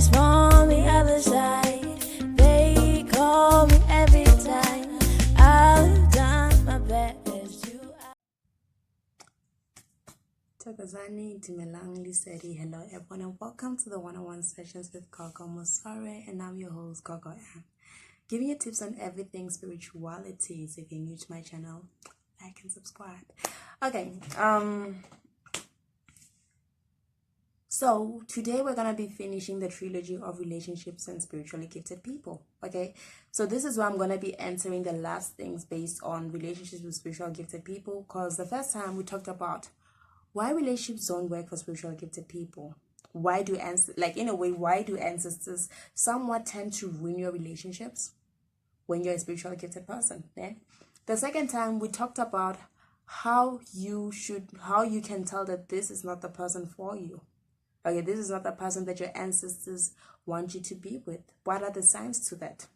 voices from the other side. They call me every time. I've done my best to. Tokozani Dimelang Lisedi, hello everyone, and welcome to the one-on-one sessions with Coco Mosare, and I'm your host Coco M, giving you tips on everything spirituality. So if you're new to my channel, like and subscribe. Okay, so today we're gonna be finishing the trilogy of relationships and spiritually gifted people. Okay, so this is where I'm gonna be answering the last things based on relationships with spiritual gifted people, because the first time we talked about why relationships don't work for spiritual gifted people. Why do why do ancestors somewhat tend to ruin your relationships when you're a spiritually gifted person? Yeah. The second time we talked about how you can tell that this is not the person for you. Okay, this is not the person that your ancestors want you to be with. What are the signs to that?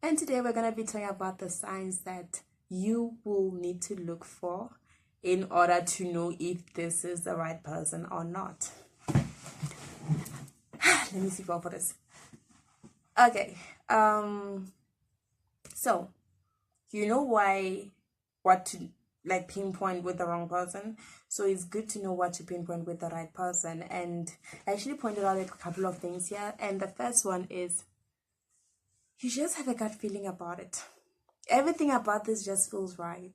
And today we're going to be talking about the signs that you will need to look for in order to know if this is the right person or not. Let me see for this. Okay. So you know what to pinpoint with the wrong person. So it's good to know what to pinpoint with the right person. And I actually pointed out a couple of things here. And the first one is you just have a gut feeling about it. Everything about this just feels right.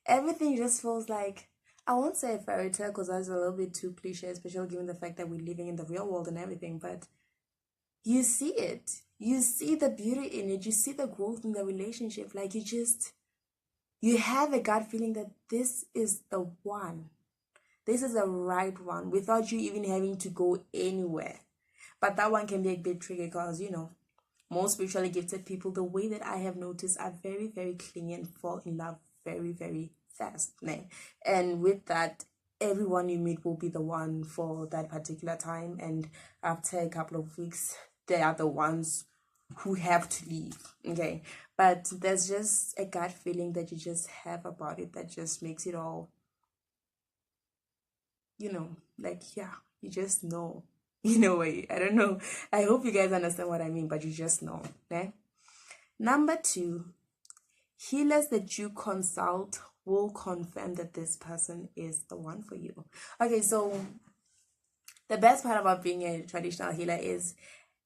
Everything just feels like, I won't say a fairy tale because that's a little bit too cliche, especially given the fact that we're living in the real world and everything, but you see it. You see the beauty in it. You see the growth in the relationship. Like you have a gut feeling that this is the one. This is the right one without you even having to go anywhere. But that one can be a bit tricky because, most spiritually gifted people, the way that I have noticed, are very, very clingy and fall in love very, very fast. And with that, everyone you meet will be the one for that particular time. And after a couple of weeks, they are the ones who have to leave. Okay. But there's just a gut feeling that you just have about it that just makes it all, you just know. In a way, I don't know. I hope you guys understand what I mean, but you just know. Okay? Number 2, healers that you consult will confirm that this person is the one for you. Okay, so the best part about being a traditional healer is,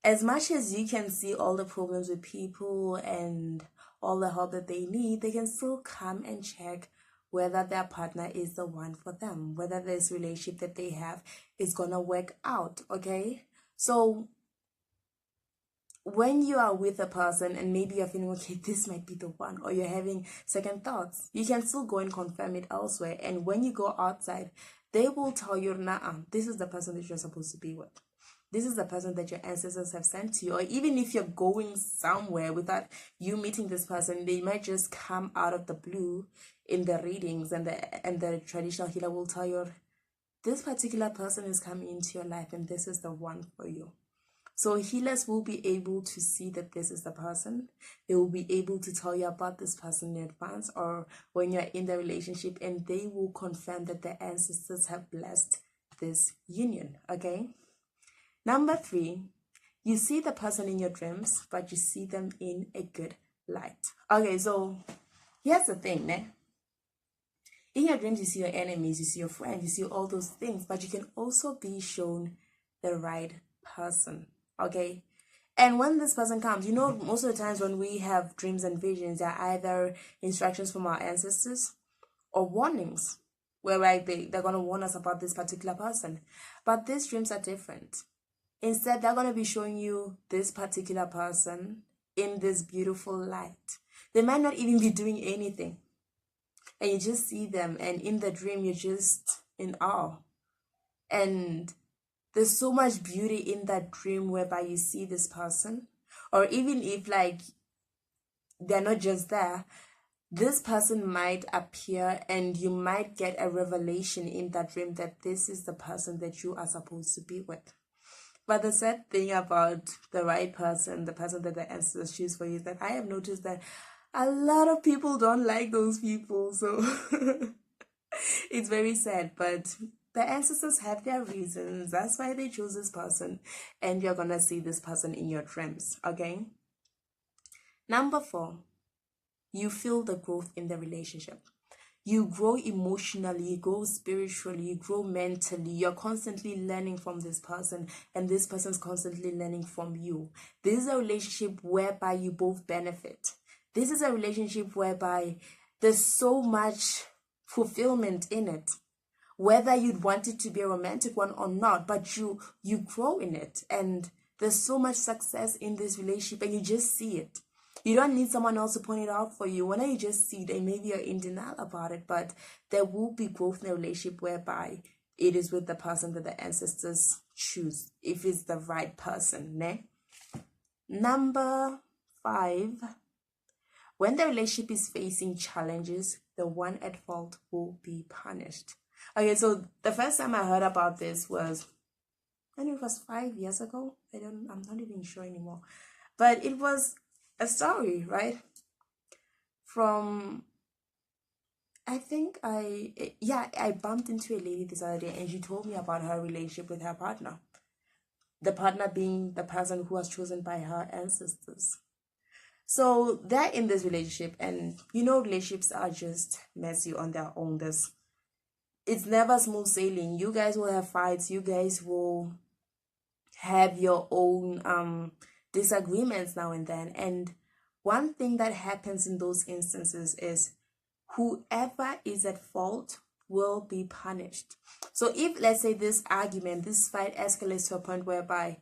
as much as you can see all the problems with people and all the help that they need, they can still come and check whether their partner is the one for them, whether this relationship that they have is gonna work out. Okay, so when you are with a person and maybe you're feeling, okay, this might be the one, or you're having second thoughts, you can still go and confirm it elsewhere. And when you go outside, they will tell you, nah, this is the person that you're supposed to be with. This is the person that your ancestors have sent to you. Or even if you're going somewhere without you meeting this person, they might just come out of the blue in the readings, and the traditional healer will tell you, this particular person is coming into your life and this is the one for you. So healers will be able to see that this is the person. They will be able to tell you about this person in advance or when you're in the relationship, and they will confirm that the ancestors have blessed this union. Okay. Number 3, you see the person in your dreams, but you see them in a good light. Okay, so here's the thing, in your dreams, you see your enemies, you see your friends, you see all those things, but you can also be shown the right person. Okay, and when this person comes, most of the times when we have dreams and visions, they're either instructions from our ancestors or warnings, whereby they're going to warn us about this particular person. But these dreams are different. Instead, they're going to be showing you this particular person in this beautiful light. They might not even be doing anything, and you just see them, and in the dream, you're just in awe. And there's so much beauty in that dream whereby you see this person, or even if they're not just there, this person might appear and you might get a revelation in that dream that this is the person that you are supposed to be with. But the sad thing about the right person, the person that the ancestors choose for you, is that I have noticed that a lot of people don't like those people. So it's very sad, but The ancestors have their reasons. That's why they chose this person. And you're going to see this person in your dreams. Okay. Number 4, you feel the growth in the relationship. You grow emotionally, you grow spiritually, you grow mentally. You're constantly learning from this person, and this person's constantly learning from you. This is a relationship whereby you both benefit. This is a relationship whereby there's so much fulfillment in it, whether you'd want it to be a romantic one or not, but you grow in it, and there's so much success in this relationship, and you just see it. You don't need someone else to point it out for you. When you just see it, and maybe you're in denial about it, but there will be growth in a relationship whereby it is with the person that the ancestors choose, if it's the right person. Ne? Number 5, when the relationship is facing challenges, the one at fault will be punished. Okay, so the first time I heard about this was, and it was 5 years ago. I'm not even sure anymore. But it was a story, right? From, I think I bumped into a lady this other day, and she told me about her relationship with her partner. The partner being the person who was chosen by her ancestors. So they're in this relationship, and relationships are just messy on their own. It's never smooth sailing. You guys will have fights. You guys will have your own disagreements now and then. And one thing that happens in those instances is whoever is at fault will be punished. So if, let's say, this fight escalates to a point whereby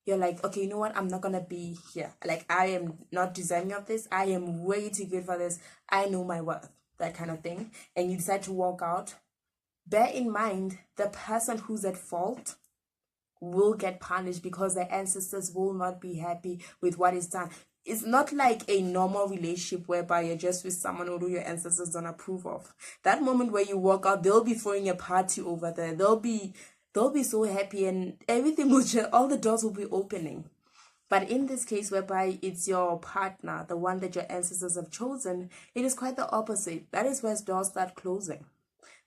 you're like, okay, you know what? I'm not going to be here. Like, I am not deserving of this. I am way too good for this. I know my worth. That kind of thing. And you decide to walk out. Bear in mind, the person who's at fault will get punished because their ancestors will not be happy with what is done. It's not like a normal relationship whereby you're just with someone who your ancestors don't approve of. That moment where you walk out, they'll be throwing a party over there. They'll be so happy, and everything will just, all the doors will be opening. But in this case, whereby it's your partner, the one that your ancestors have chosen, it is quite the opposite. That is where doors start closing.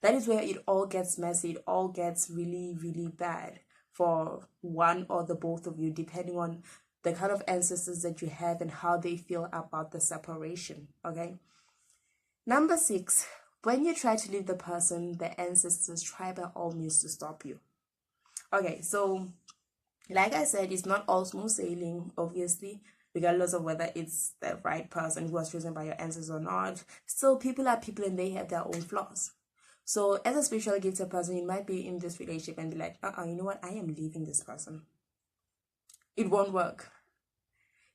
That is where it all gets messy. It all gets really, really bad for one or the both of you, depending on the kind of ancestors that you have and how they feel about the separation. Okay. Number 6, when you try to leave the person, the ancestors try by all means to stop you. Okay, so like I said, it's not all smooth sailing, obviously, regardless of whether it's the right person who was chosen by your ancestors or not. Still, people are people, and they have their own flaws. So as a spiritually gifted person, you might be in this relationship and be like, you know what? I am leaving this person. It won't work.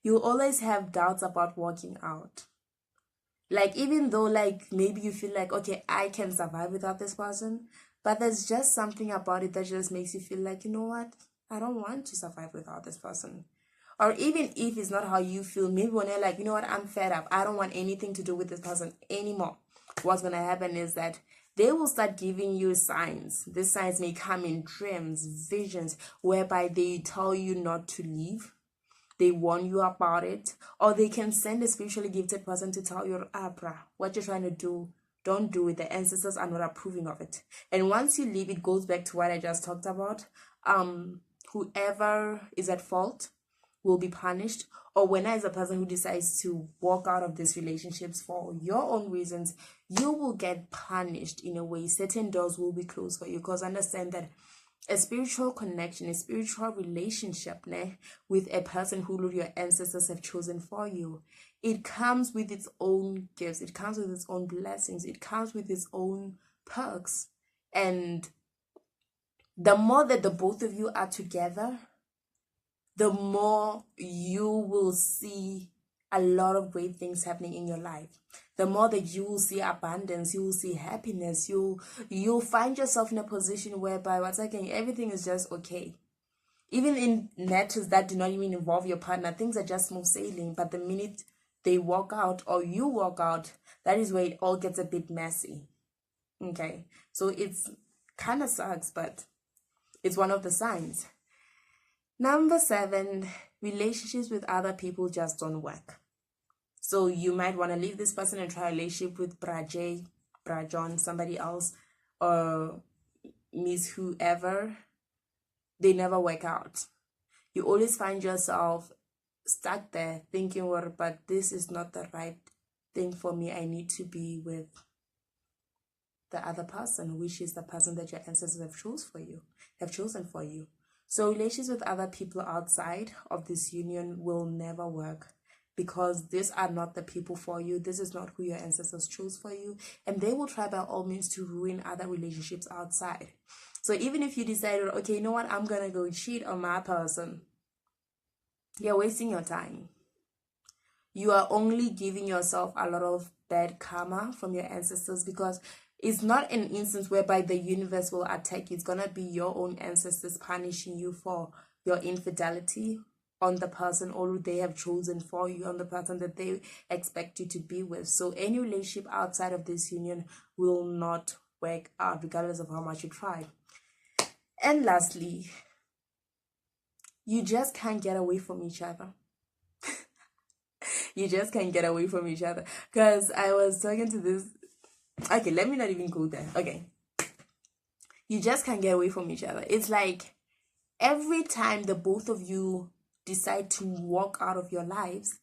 You'll always have doubts about walking out. Like, even though, like, maybe you feel like, okay, I can survive without this person, but there's just something about it that just makes you feel like, you know what? I don't want to survive without this person. Or even if it's not how you feel, maybe when you're like, you know what? I'm fed up. I don't want anything to do with this person anymore. What's going to happen is that they will start giving you signs. These signs may come in dreams, visions, whereby they tell you not to leave. They warn you about it. Or they can send a spiritually gifted person to tell you, bruh, what you're trying to do, don't do it. The ancestors are not approving of it. And once you leave, it goes back to what I just talked about. Whoever is at fault will be punished. Or when as a person who decides to walk out of these relationships for your own reasons, you will get punished in a way. Certain doors will be closed for you, because understand that a spiritual connection, a spiritual relationship with a person who your ancestors have chosen for you, it comes with its own gifts, it comes with its own blessings, it comes with its own perks. And the more that the both of you are together, the more you will see a lot of great things happening in your life. The more that you will see abundance, you will see happiness, you'll find yourself in a position whereby everything is just okay. Even in matters that do not even involve your partner, things are just smooth sailing. But the minute they walk out or you walk out, that is where it all gets a bit messy. Okay, so it's kind of sucks, but it's one of the signs. Number 7, relationships with other people just don't work. So you might want to leave this person and try a relationship with Bra J, Bra John, somebody else. Or Miss Whoever, they never work out. You always find yourself stuck there thinking, well, but this is not the right thing for me. I need to be with the other person, which is the person that your ancestors have chosen for you. So relations with other people outside of this union will never work, because these are not the people for you. This is not who your ancestors chose for you, and they will try by all means to ruin other relationships outside. So even if you decided, okay, you know what, I'm gonna go cheat on my person, you're wasting your time. You are only giving yourself a lot of bad karma from your ancestors, because it's not an instance whereby the universe will attack you. It's gonna be your own ancestors punishing you for your infidelity on the person or they have chosen for you, on the person that they expect you to be with. So any relationship outside of this union will not work out, regardless of how much you try. And lastly, you just can't get away from each other. You just can't get away from each other. Because I was talking to this. Okay, let me not even go there. Okay. You just can't get away from each other. It's like every time the both of you decide to walk out of your lives,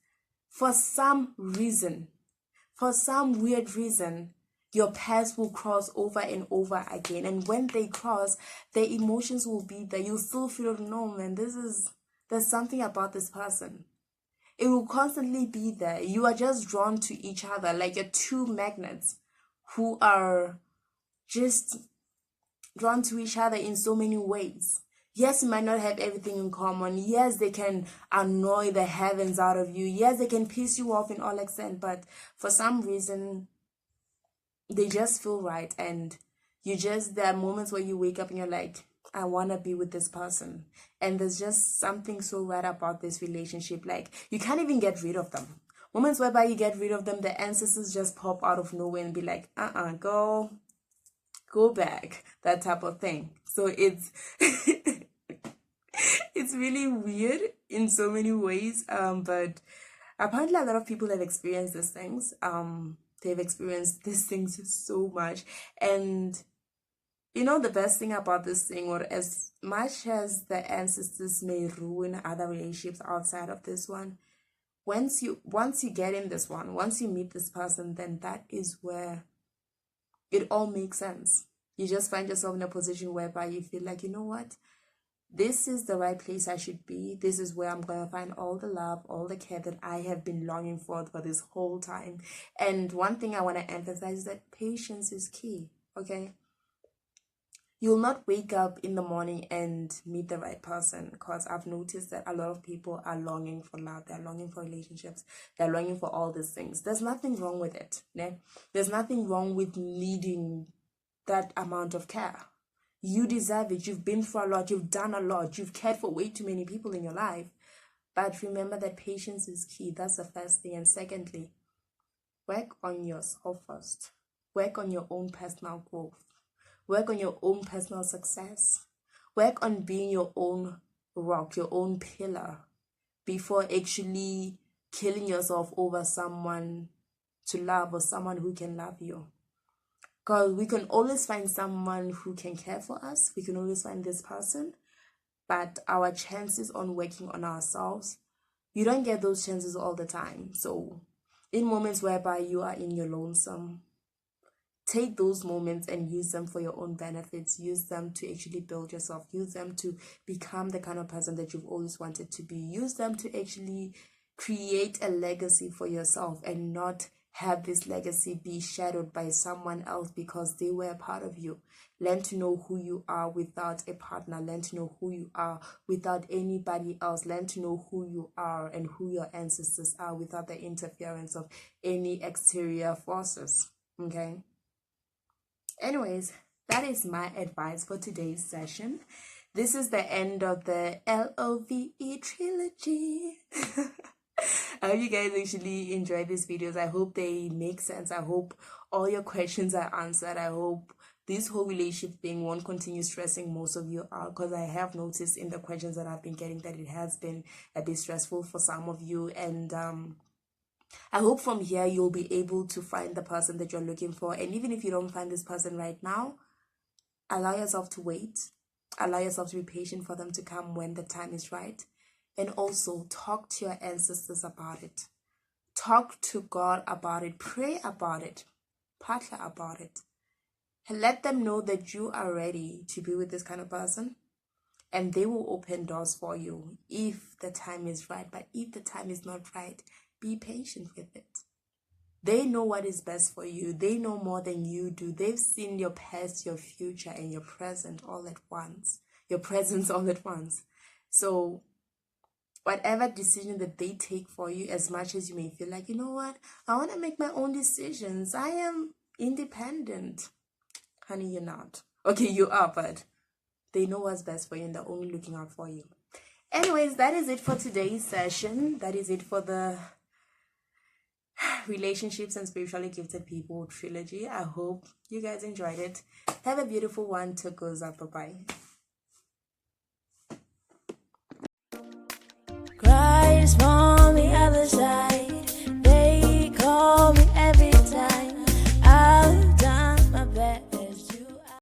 for some reason, for some weird reason, your paths will cross over and over again. And when they cross, the emotions will be there. You'll still feel, no, man, there's something about this person. It will constantly be there. You are just drawn to each other, like you're two magnets who are just drawn to each other in so many ways. Yes, you might not have everything in common. Yes, they can annoy the heavens out of you. Yes, they can piss you off in all extent. But for some reason, they just feel right. And there are moments where you wake up and you're like, I want to be with this person. And there's just something so right about this relationship. Like, you can't even get rid of them. Moments whereby you get rid of them, the ancestors just pop out of nowhere and be like, go back, that type of thing. So it's it's really weird in so many ways, but apparently a lot of people have experienced these things. They've experienced these things so much. And you know, the best thing about this thing, or as much as the ancestors may ruin other relationships outside of this one, once you get in this one, once you meet this person, then that is where it all makes sense. You just find yourself in a position whereby you feel like, you know what, this is the right place I should be. This is where I'm going to find all the love, all the care that I have been longing for this whole time. And one thing I want to emphasize is that patience is key, okay? You'll not wake up in the morning and meet the right person, because I've noticed that a lot of people are longing for love. They're longing for relationships. They're longing for all these things. There's nothing wrong with it. Ne? There's nothing wrong with needing that amount of care. You deserve it. You've been through a lot. You've done a lot. You've cared for way too many people in your life. But remember that patience is key. That's the first thing. And secondly, work on yourself first. Work on your own personal growth. Work on your own personal success. Work on being your own rock, your own pillar, before actually killing yourself over someone to love or someone who can love you. Because we can always find someone who can care for us. We can always find this person. But our chances on working on ourselves, you don't get those chances all the time. So in moments whereby you are in your lonesome, take those moments and use them for your own benefits. Use them to actually build yourself. Use them to become the kind of person that you've always wanted to be. Use them to actually create a legacy for yourself, and not have this legacy be shadowed by someone else because they were a part of you. Learn to know who you are without a partner. Learn to know who you are without anybody else. Learn to know who you are and who your ancestors are without the interference of any exterior forces. Okay? Anyways, that is my advice for today's session. This is the end of the LOVE trilogy. I hope you guys actually enjoy these videos. I hope they make sense. I hope all your questions are answered. I hope this whole relationship thing won't continue stressing most of you out, because I have noticed in the questions that I've been getting that it has been a bit stressful for some of you. And I hope from here you'll be able to find the person that you're looking for. And even if you don't find this person right now, allow yourself to wait. Allow yourself to be patient for them to come when the time is right. And also talk to your ancestors about it. Talk to God about it. Pray about it. Partner about it. And let them know that you are ready to be with this kind of person. And they will open doors for you if the time is right. But if the time is not right, be patient with it. They know what is best for you. They know more than you do. They've seen your past, your future, and your present all at once. Your presence all at once. So whatever decision that they take for you, as much as you may feel like, you know what, I want to make my own decisions. I am independent. Honey, you're not. Okay, you are, but they know what's best for you and they're only looking out for you. Anyways, that is it for today's session. That is it for the relationships and spiritually gifted people trilogy. I hope you guys enjoyed it. Have a beautiful one. Goes up. Bye-bye.